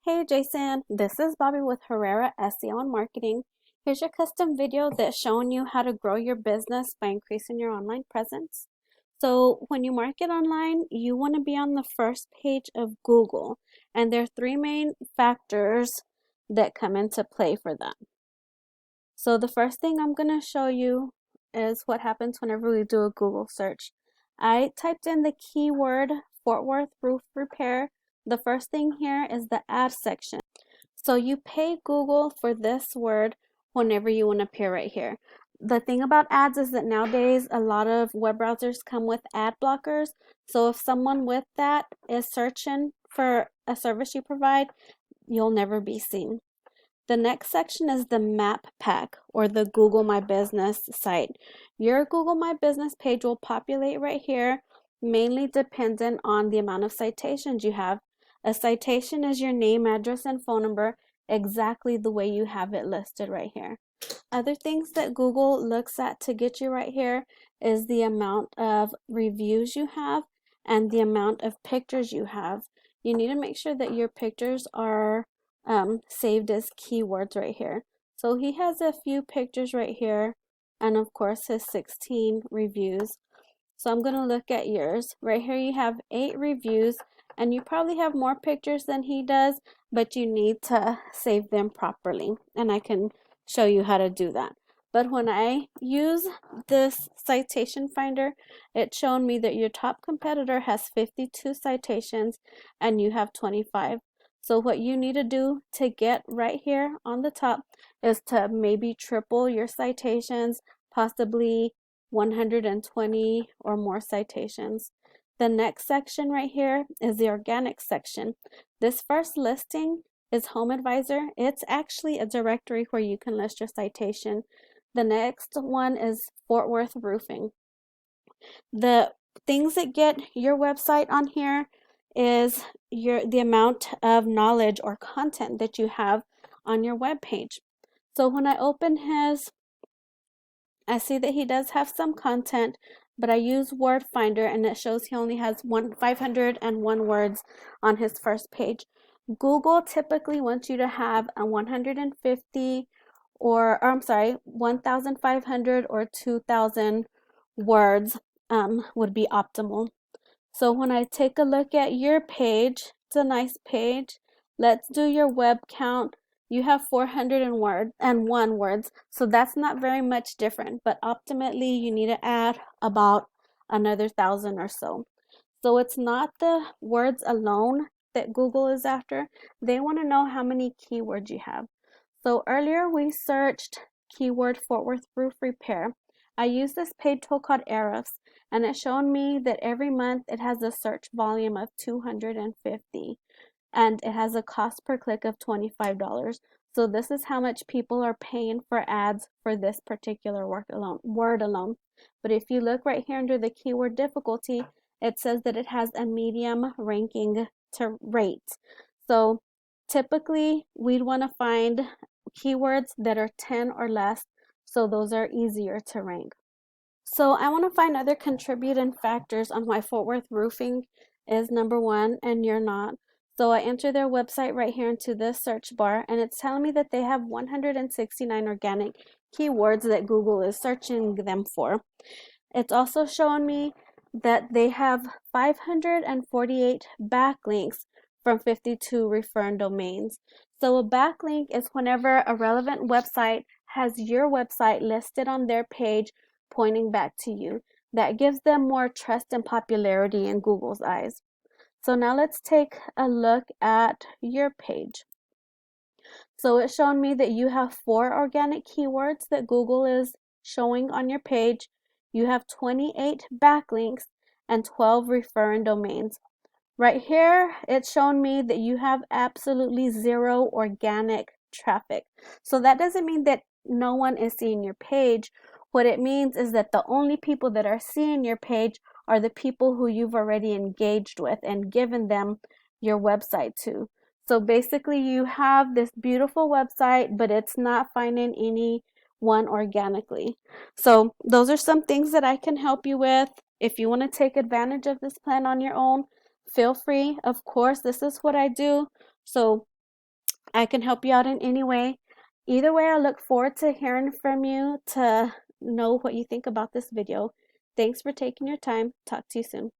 Hey Jason, this is Bobby with Herrera SEO and Marketing. Here's your custom video that's showing you how to grow your business by increasing your online presence. So when you market online, you want to be on the first page of Google, and there are three main factors that come into play for that. So the first thing I'm going to show you is what happens whenever we do a Google search. I typed in the keyword Fort Worth roof repair. The first thing here is the ad section. So you pay Google for this word whenever you want to appear right here. The thing about ads is that nowadays a lot of web browsers come with ad blockers. So if someone with that is searching for a service you provide, you'll never be seen. The next section is the map pack or the Google My Business site. Your Google My Business page will populate right here, mainly dependent on the amount of citations you have. A citation is your name, address, and phone number, exactly the way you have it listed right here. Other things that Google looks at to get you right here is the amount of reviews you have and the amount of pictures you have. You need to make sure that your pictures are saved as keywords right here. So he has a few pictures right here, and of course his 16 reviews. So I'm going to look at yours. Right here you have 8 reviews, and you probably have more pictures than he does, but you need to save them properly, and I can show you how to do that. But when I use this citation finder, it's shown me that your top competitor has 52 citations and you have 25. So what you need to do to get right here on the top is to maybe triple your citations, possibly 120 or more citations. The next section right here is the organic section. This first listing is Home Advisor. It's actually a directory where you can list your citation. The next one is Fort Worth Roofing. The things that get your website on here is the amount of knowledge or content that you have on your web page. So when I open his, I see that he does have some content, but I use Word Finder and it shows he only has 501 words on his first page. Google typically wants you to have a 150 or I'm sorry, 1,500 or 2,000 words would be optimal. So when I take a look at your page, it's a nice page. Let's do your web count. You have 401 words, so that's not very much different, but ultimately you need to add about another 1,000 or so. So it's not the words alone that Google is after. They want to know how many keywords you have. So earlier we searched keyword Fort Worth roof repair. I used this paid tool called Ahrefs, and it showed me that every month it has a search volume of 250 and it has a cost per click of $25. So this is how much people are paying for ads for this particular word alone. But if you look right here under the keyword difficulty, it says that it has a medium ranking to rate. So typically we'd want to find keywords that are 10 or less, so those are easier to rank. So I want to find other contributing factors on why Fort Worth Roofing is number one and you're not. So I enter their website right here into this search bar, and it's telling me that they have 169 organic keywords that Google is searching them for. It's also showing me that they have 548 backlinks from 52 referring domains. So a backlink is whenever a relevant website has your website listed on their page pointing back to you. That gives them more trust and popularity in Google's eyes. So now let's take a look at your page. So it's showing me that you have 4 organic keywords that Google is showing on your page. You have 28 backlinks and 12 referring domains. Right here, it's shown me that you have absolutely 0 organic traffic. So that doesn't mean that no one is seeing your page. What it means is that the only people that are seeing your page are the people who you've already engaged with and given them your website to. So basically you have this beautiful website, but it's not finding anyone organically. So those are some things that I can help you with. If you want to take advantage of this plan on your own, feel free. Of course, this is what I do. So I can help you out in any way. Either way, I look forward to hearing from you to know what you think about this video. Thanks for taking your time. Talk to you soon.